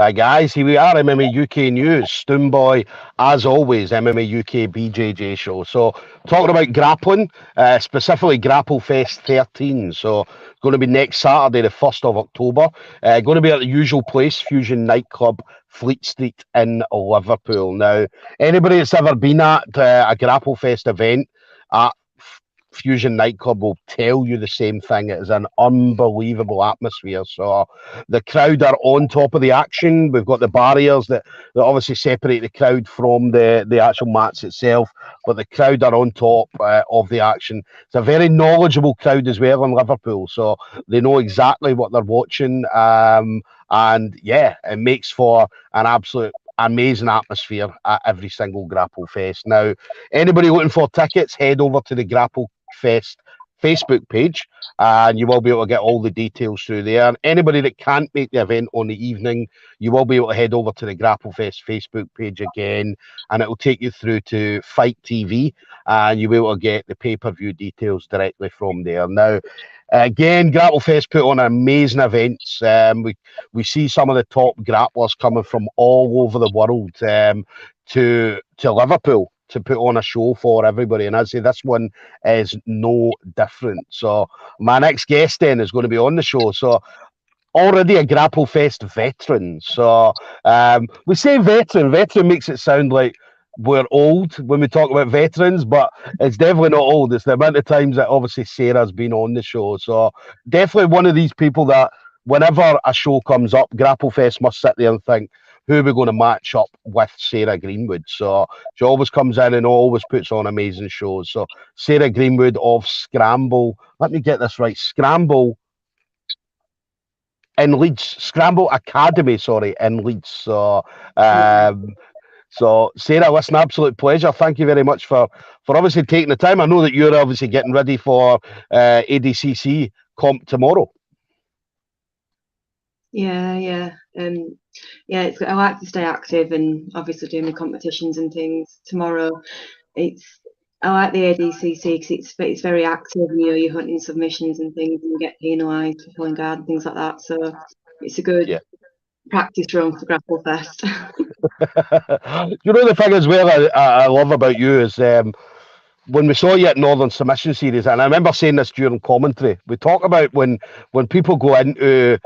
Right, guys, here we are, MMA UK News. Stoomboy, as always, MMA UK BJJ show. So, talking about grappling, specifically Grapplefest 13. So, going to be next Saturday, the 1st of October. Going to be at the usual place, Fusion Nightclub, Fleet Street in Liverpool. Now, anybody that's ever been at a Grapplefest event at Fusion Nightclub will tell you the same thing. It is an unbelievable atmosphere. So the crowd are on top of the action. We've got the barriers that obviously separate the crowd from the actual mats itself, but the crowd are on top of the action. It's a very knowledgeable crowd as well in Liverpool, so they know exactly what they're watching. And yeah, it makes for an absolute amazing atmosphere at every single Grapple Fest. Now, anybody looking for tickets, head over to the Grapple Fest Facebook page and you will be able to get all the details through there. And anybody that can't make the event on the evening, you will be able to head over to the Grapplefest Facebook page again, and it will take you through to Fight TV, and you'll be able to get the pay-per-view details directly from there. Now, again, Grapplefest put on amazing events. We see some of the top grapplers coming from all over the world to Liverpool to put on a show for everybody. And I'd say this one is no different. So my next guest then is going to be on the show. So already a Grapplefest veteran. So we say veteran. Veteran makes it sound like we're old when we talk about veterans, but it's definitely not old. It's the amount of times that obviously Sarah's been on the show. So definitely one of these people that whenever a show comes up, Grapplefest must sit there and think, who are we going to match up with Sarah Greenwood? So she always comes in and always puts on amazing shows. So Sarah Greenwood of Scramble, let me get this right, Scramble in Leeds, Scramble Academy, sorry, in Leeds. So so Sarah, listen, absolute pleasure. Thank you very much for obviously taking the time. I know that you're obviously getting ready for ADCC comp tomorrow. Yeah. Yeah, I like to stay active and obviously doing the competitions and things. Tomorrow, I like the ADCC because it's very active. You're hunting submissions and things, and you get penalised for pulling guard and things like that. So it's a good practice run for Grapplefest. You know the thing as well I love about you is when we saw you at Northern Submission Series, and I remember saying this during commentary, we talk about when people go into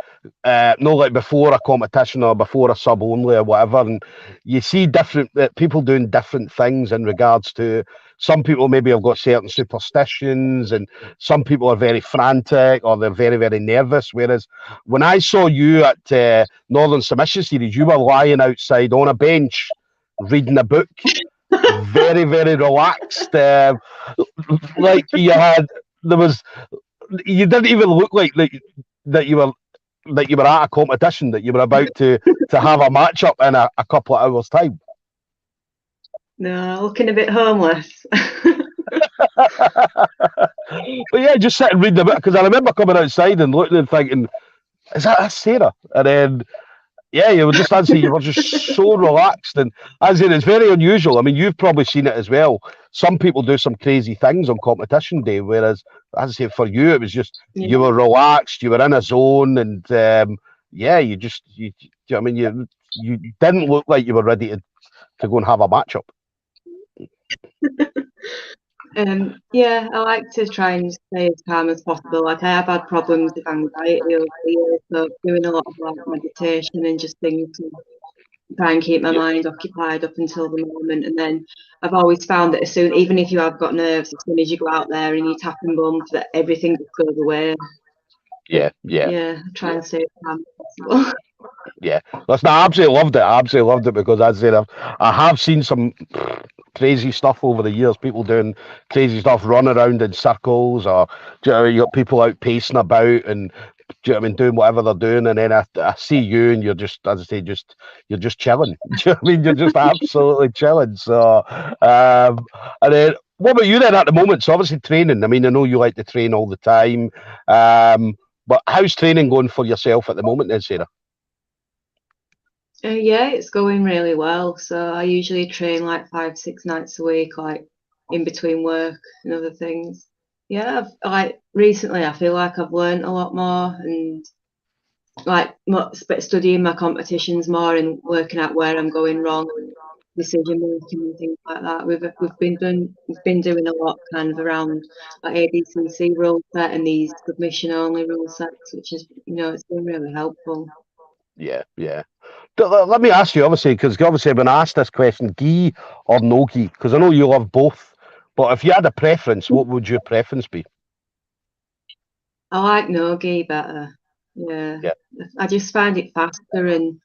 no, like before a competition or before a sub only or whatever, and you see different people doing different things in regards to some people maybe have got certain superstitions, and some people are very frantic or they're very, very nervous. Whereas when I saw you at Northern Submission Series, you were lying outside on a bench reading a book. Very, very relaxed. Like you didn't even look like that you were at a competition, that you were about to have a match up in a couple of hours' time. No, looking a bit homeless. But yeah, just sit and read the book, because I remember coming outside and looking and thinking, is that Sarah? And then yeah, you were just answering, you were just so relaxed. And as in, it's very unusual. I mean, you've probably seen it as well. Some people do some crazy things on competition day, whereas, as I say, for you, it was just, you were relaxed, you were in a zone, and yeah, you didn't look like you were ready to go and have a matchup. Yeah, I like to try and stay as calm as possible. Like, I have had problems with anxiety over the years, so doing a lot of like meditation and just things to try and keep my mind occupied up until the moment. And then I've always found that even if you have got nerves, as soon as you go out there and you tap and bump, that everything just goes away. Yeah. Try and stay as calm as possible. Yeah, listen, I absolutely loved it. I absolutely loved it because, as I said, I have seen some crazy stuff over the years. People doing crazy stuff, running around in circles, or you got people out pacing about and doing whatever they're doing. And then I see you, and you're just, as I say, you're just chilling. Do you know what I mean? You're just absolutely chilling. So, and then what about you then at the moment? So obviously training. I mean, I know you like to train all the time. But how's training going for yourself at the moment then, Sarah? Yeah, it's going really well. So I usually train like 5-6 nights a week, like in between work and other things. Yeah, recently I feel like I've learned a lot more, and like studying my competitions more and working out where I'm going wrong and decision making and things like that. We've been doing a lot kind of around like ADCC rule set and these submission only rule sets, which is, you know, it's been really helpful. Yeah, yeah. Let me ask you, obviously, because obviously when I asked this question, gi or no gi, because I know you love both, but if you had a preference, what would your preference be? I like no-gi better. Yeah, Yeah, I just find it faster and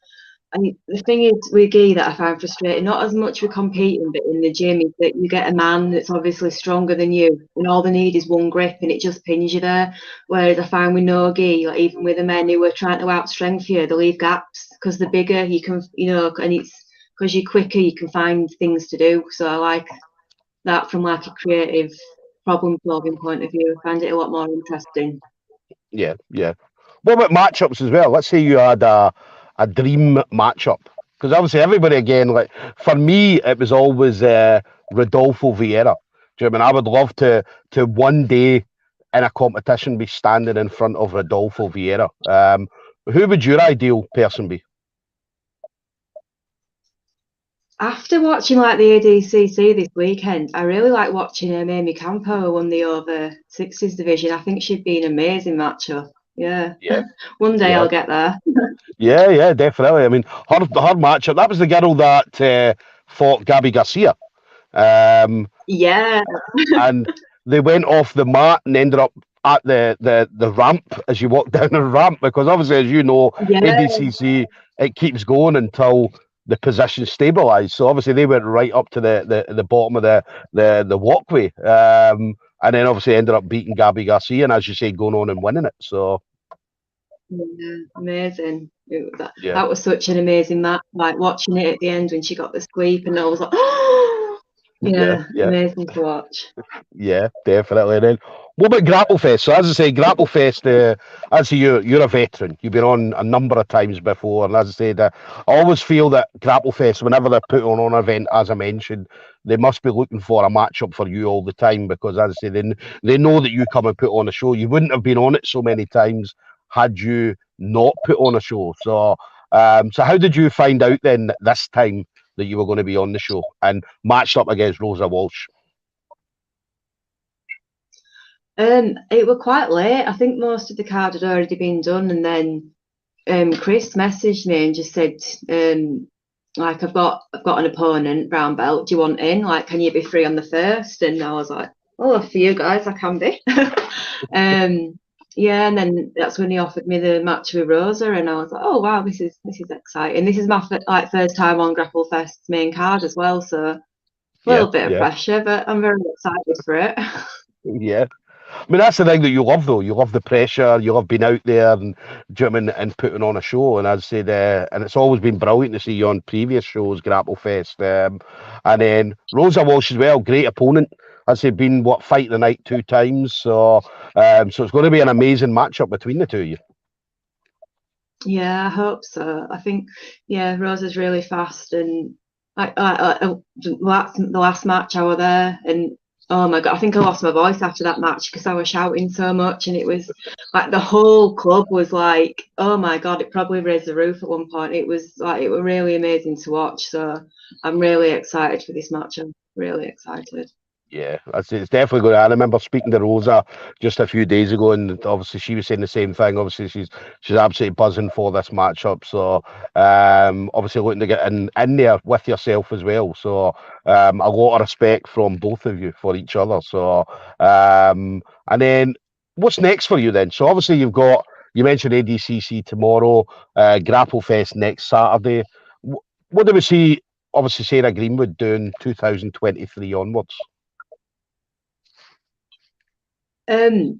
the thing is with gi that I find frustrating, not as much with competing, but in the gym, is that you get a man that's obviously stronger than you, and all they need is one grip, and it just pins you there. Whereas I find with no gi, like even with the men who are trying to outstrength you, they leave gaps because the bigger you can, you know, and it's because you're quicker, you can find things to do. So I like that from like a creative problem solving point of view. I find it a lot more interesting. yeah, yeah. What about matchups as well? Let's say you had a dream matchup, because obviously everybody again, like for me, it was always Rodolfo Vieira. Do you know what I mean? I would love to one day in a competition be standing in front of Rodolfo Vieira. Who would your ideal person be? After watching like the ADCC this weekend, I really like watching Amy Campo who won the over 60s division. I think she'd be an amazing matchup. Yeah, Yeah, one day yeah. I'll get there. Yeah, yeah, definitely. I mean, her matchup. That was the girl that fought Gabby Garcia, Yeah, and they went off the mat and ended up at the ramp as you walk down the ramp. Because obviously, as you know, yeah, ADCC it keeps going until the position stabilised. So obviously, they went right up to the bottom of the walkway, and then obviously ended up beating Gabby Garcia, and as you say, going on and winning it. So yeah, amazing. yeah, That was such an amazing match. Like watching it at the end when she got the sweep, and I was like, oh, yeah, yeah, yeah. amazing to watch. Yeah, definitely. And then what about Grapplefest? So as I say, Grapplefest, as I say, you're a veteran. You've been on a number of times before, and as I said, I always feel that Grapplefest, whenever they're putting on an event, as I mentioned, they must be looking for a matchup for you all the time because, as I say, they know that you come and put on a show. You wouldn't have been on it so many times had you not put on a show. So, so how did you find out then this time that you were going to be on the show and matched up against Rosa Walsh? It were quite late. I think most of the card had already been done, and then Chris messaged me and just said, like I've got an opponent, brown belt. Do you want in? Like, can you be free on the first? And I was like, oh, for you guys, I can be. Yeah, and then that's when he offered me the match with Rosa, and I was like, oh wow, this is exciting. This is my first time on Grapplefest's main card as well, so a Yeah, little bit of yeah. pressure, but I'm very excited for it. Yeah. I mean, that's the thing that you love, though. You love the pressure. You love being out there and, do you know what I mean, and putting on a show. And as I said, and it's always been brilliant to see you on previous shows, Grapplefest. And then Rosa Walsh as well, great opponent. As I said, been, fight of the night 2 times. So it's going to be an amazing matchup between the two of you. Yeah, I hope so. I think, yeah, Rosa's really fast, and the last match I was there, and oh my God, I think I lost my voice after that match because I was shouting so much, and it was like the whole club was like, oh my God, it probably raised the roof at one point. It was like it was really amazing to watch. So I'm really excited for this match. I'm really excited. Yeah, it's definitely going to. I remember speaking to Rosa just a few days ago, and obviously she was saying the same thing. Obviously, she's absolutely buzzing for this matchup. So, obviously looking to get in there with yourself as well. So, a lot of respect from both of you for each other. So, and then what's next for you then? So, obviously you mentioned ADCC tomorrow, Grapplefest next Saturday. What do we see? Obviously, Sarah Greenwood doing 2023 onwards. Um,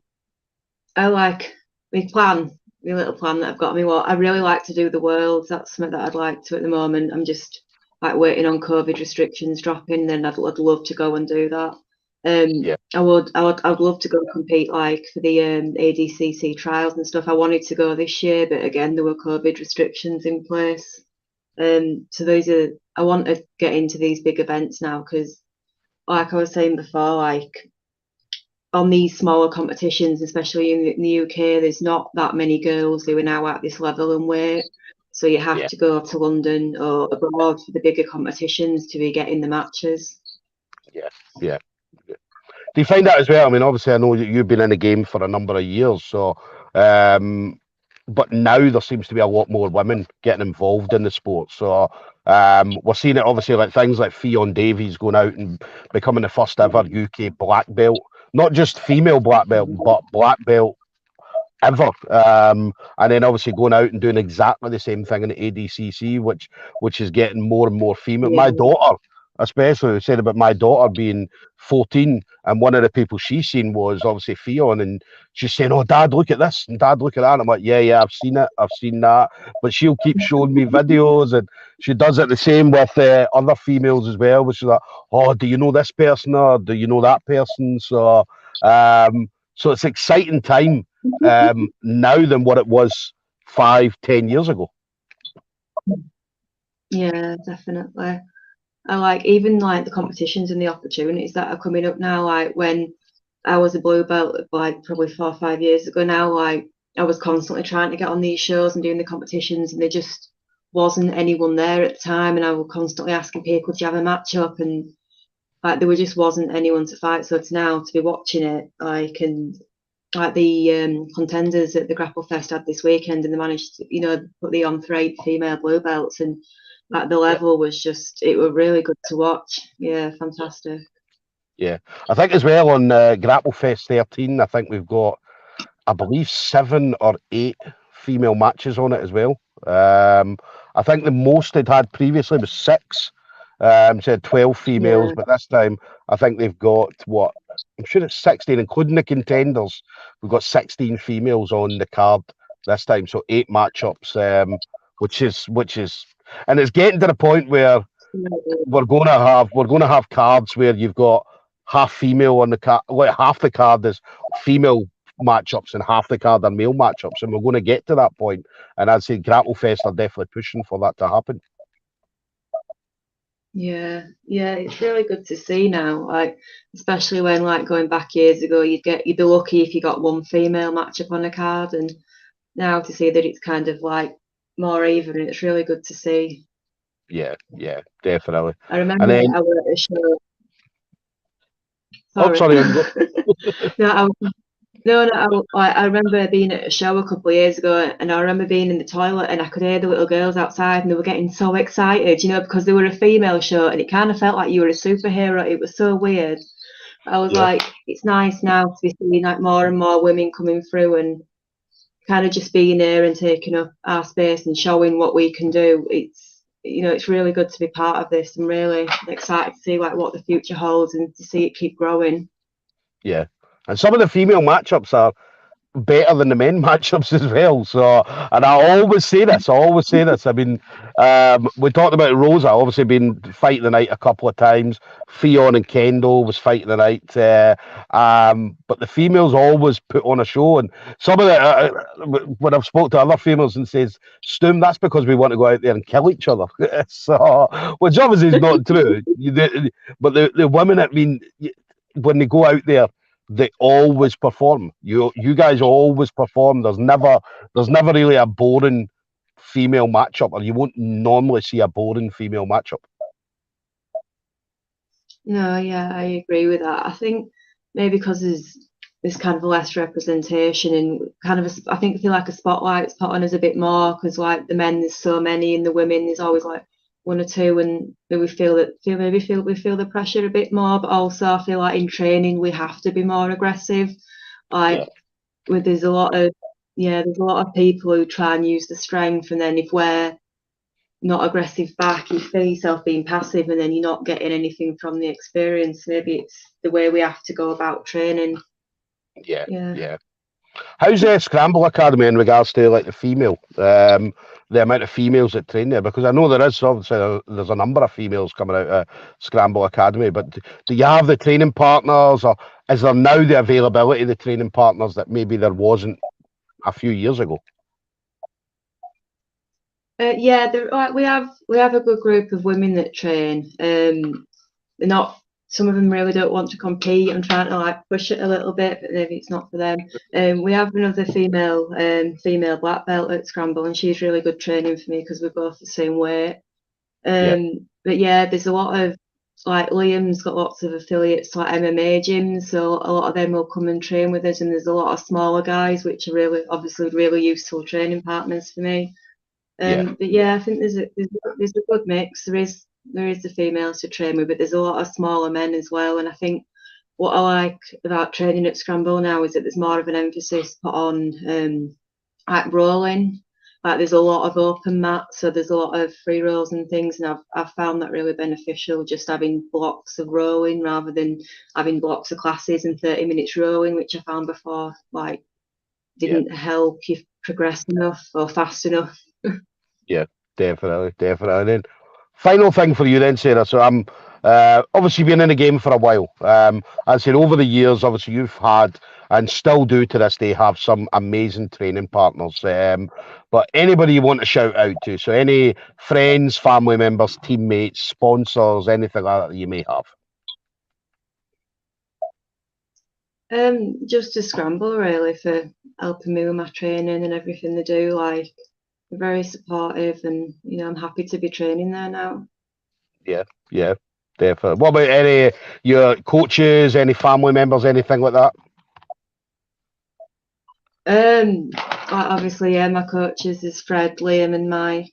I like my little plan that I've got. What I really like to do the worlds. That's something that I'd like to at the moment. I'm just like waiting on COVID restrictions dropping. Then I'd love to go and do that. Yeah. I would love to go compete like for the ADCC trials and stuff. I wanted to go this year, but again there were COVID restrictions in place. So I want to get into these big events now because, like I was saying before, like on these smaller competitions, especially in the UK, there's not that many girls who are now at this level and weight. So you have to go to London or abroad for the bigger competitions to be getting the matches. Yeah. Do you find that as well? I mean, obviously, I know that you've been in the game for a number of years, so but now there seems to be a lot more women getting involved in the sport. So we're seeing it obviously like things like Fionn Davies going out and becoming the first ever UK black belt, not just female black belt, but black belt ever. And then obviously going out and doing exactly the same thing in the ADCC, which is getting more and more female. Yeah. My daughter, especially, said about my daughter being 14, and one of the people she's seen was obviously Fionn, and she's saying, "Oh, Dad, look at this, and Dad, look at that." And I'm like, "Yeah, I've seen it, I've seen that." But she'll keep showing me videos, and she does it the same with other females as well. Which is like, "Oh, do you know this person, or do you know that person?" So it's exciting time now than what it was 5-10 years ago. Yeah, definitely. I like even like the competitions and the opportunities that are coming up now. Like when I was a blue belt, like probably 4 or 5 years ago now, like I was constantly trying to get on these shows and doing the competitions, and there just wasn't anyone there at the time. And I was constantly asking people, "Do you have a match up?" And like there just wasn't anyone to fight. So to now to be watching it, like and like the contenders at the Grapplefest had this weekend, and they managed to, put the on for 8 female blue belts, and like the level was just, it was really good to watch. Yeah, fantastic. Yeah, I think as well on Grapplefest 13, I think we've got, I believe, 7 or 8 female matches on it as well. I think the most they'd had previously was 6. So 12 females, but this time I think they've got what, I'm sure it's 16, including the contenders. We've got 16 females on the card this time, so 8 matchups, which is, and it's getting to the point where we're going to have cards where you've got half female on the card, like half the card is female matchups and half the card are male matchups, and we're going to get to that point. And I'd say Grapplefest are definitely pushing for that to happen. Yeah, it's really good to see now. Like, especially when like going back years ago, you'd be lucky if you got one female matchup on a card, and now to see that it's kind of like more even, it's really good to see. Yeah, definitely. I remember And then, I was at a show. oh, sorry, on you go. I remember being at a show a couple of years ago, and I remember being in the toilet and I could hear the little girls outside, and they were getting so excited, because they were a female show, and it kind of felt like you were a superhero. It was so weird. I was like, it's nice now to be seeing like more and more women coming through and kind of just being there and taking up our space and showing what we can do. It's really good to be part of this. I'm really excited to see like what the future holds and to see it keep growing. Yeah, and some of the female matchups are better than the men matchups as well. So, and I always say this. I mean, we talked about Rosa, obviously been fighting the night a couple of times. Fionn and Kendall was fighting the night. But the females always put on a show, and some of the when I've spoke to other females and says, "Stoom, that's because we want to go out there and kill each other." So, which obviously is not true. But the women, I mean, when they go out there, they always perform. You guys always perform. There's never really a boring female matchup, or you won't normally see a boring female matchup. No, yeah, I agree with that. I think maybe because there's kind of less representation and kind of I feel like a spotlight's put on us a bit more, because like the men there's so many and the women there's always like 1 or 2, and we feel the pressure a bit more. But also I feel like in training we have to be more aggressive. Like there's a lot of people who try and use the strength, and then if we're not aggressive back, you feel yourself being passive, and then you're not getting anything from the experience. Maybe it's the way we have to go about training. Yeah. How's the Scramble Academy in regards to like the female, the amount of females that train there? Because I know there is obviously there's a number of females coming out of Scramble Academy, but do you have the training partners, or is there now the availability of the training partners that maybe there wasn't a few years ago? We have a good group of women that train. They're not some of them really don't want to compete. I'm trying to like push it a little bit, but maybe it's not for them. We have another female black belt at Scramble, and she's really good training for me because we're both the same weight. But yeah, there's a lot of like Liam's got lots of affiliates like MMA gyms, so a lot of them will come and train with us, and there's a lot of smaller guys which are really useful training partners for me. But yeah, I think there's a good mix. There is the females to train with, but there's a lot of smaller men as well. And I think what I like about training at Scramble now is that there's more of an emphasis put on like rolling. Like there's a lot of open mats, so there's a lot of free rolls and things, and I've found that really beneficial, just having blocks of rowing rather than having blocks of classes and 30 minutes rowing, which I found before like didn't help you progress enough or fast enough. Yeah, definitely. And then final thing for you then, Sarah. So I'm obviously been in the game for a while. As I said, over the years, obviously you've had and still do to this day have some amazing training partners. But anybody you want to shout out to, so any friends, family members, teammates, sponsors, anything like that you may have. Just to Scramble really for helping me with my training and everything they do. Like they're very supportive, and I'm happy to be training there now. Yeah, definitely. What about any your coaches, any family members, anything like that? Obviously, my coaches is Fred, Liam, and Mike.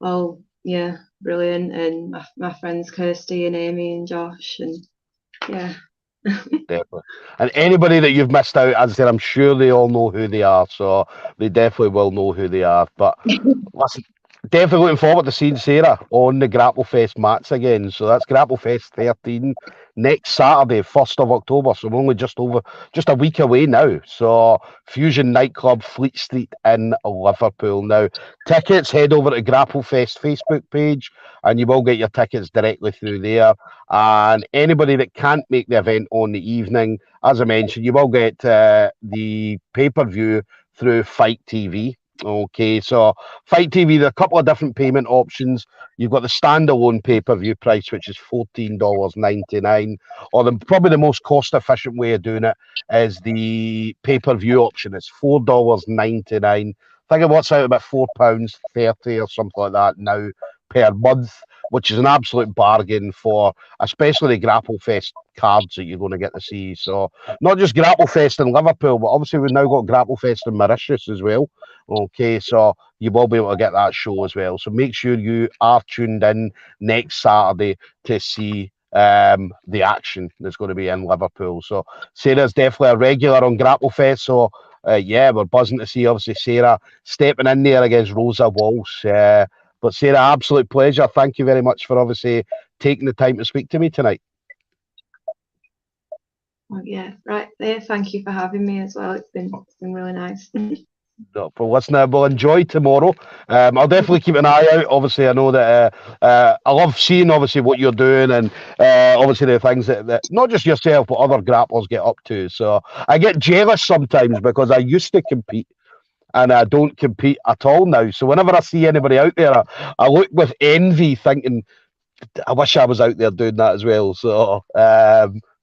Oh, yeah, brilliant. And my friends Kirsty and Amy and Josh, and yeah. Definitely. And anybody that you've missed out, as I said, I'm sure they all know who they are, so they definitely will know who they are. But listen, definitely looking forward to seeing Sarah on the Grapplefest mats again. So that's Grapplefest 13 next Saturday, 1st of October. So we're only just a week away now. So Fusion Nightclub, Fleet Street in Liverpool. Now, tickets, head over to Grapplefest Facebook page and you will get your tickets directly through there. And anybody that can't make the event on the evening, as I mentioned, you will get the pay-per-view through Fight TV. Okay, so Fight TV, there are a couple of different payment options. You've got the standalone pay-per-view price, which is $14.99, or probably the most cost-efficient way of doing it is the pay-per-view option. It's $4.99. I think it works out about £4.30 or something like that now per month, which is an absolute bargain for especially the Grapplefest cards that you're going to get to see. So not just Grapplefest in Liverpool, but obviously we've now got Grapplefest in Mauritius as well. Okay, so you will be able to get that show as well. So make sure you are tuned in next Saturday to see the action that's going to be in Liverpool. So Sarah's definitely a regular on Grapplefest. So yeah, we're buzzing to see obviously Sarah stepping in there against Rosa Walsh. But Sarah, absolute pleasure. Thank you very much for obviously taking the time to speak to me tonight. Oh, yeah, right there. Thank you for having me as well. It's been really nice. No, for listening, we'll enjoy tomorrow. I'll definitely keep an eye out. Obviously, I know that I love seeing obviously what you're doing and obviously the things that not just yourself but other grapplers get up to. So I get jealous sometimes because I used to compete and I don't compete at all now. So whenever I see anybody out there, I look with envy, thinking, I wish I was out there doing that as well. So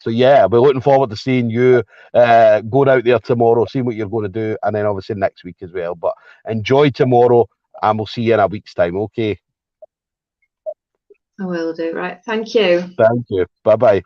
yeah, we're looking forward to seeing you going out there tomorrow, seeing what you're going to do, and then obviously next week as well. But enjoy tomorrow, and we'll see you in a week's time. Okay. I will do. Right. Thank you. Thank you. Bye bye.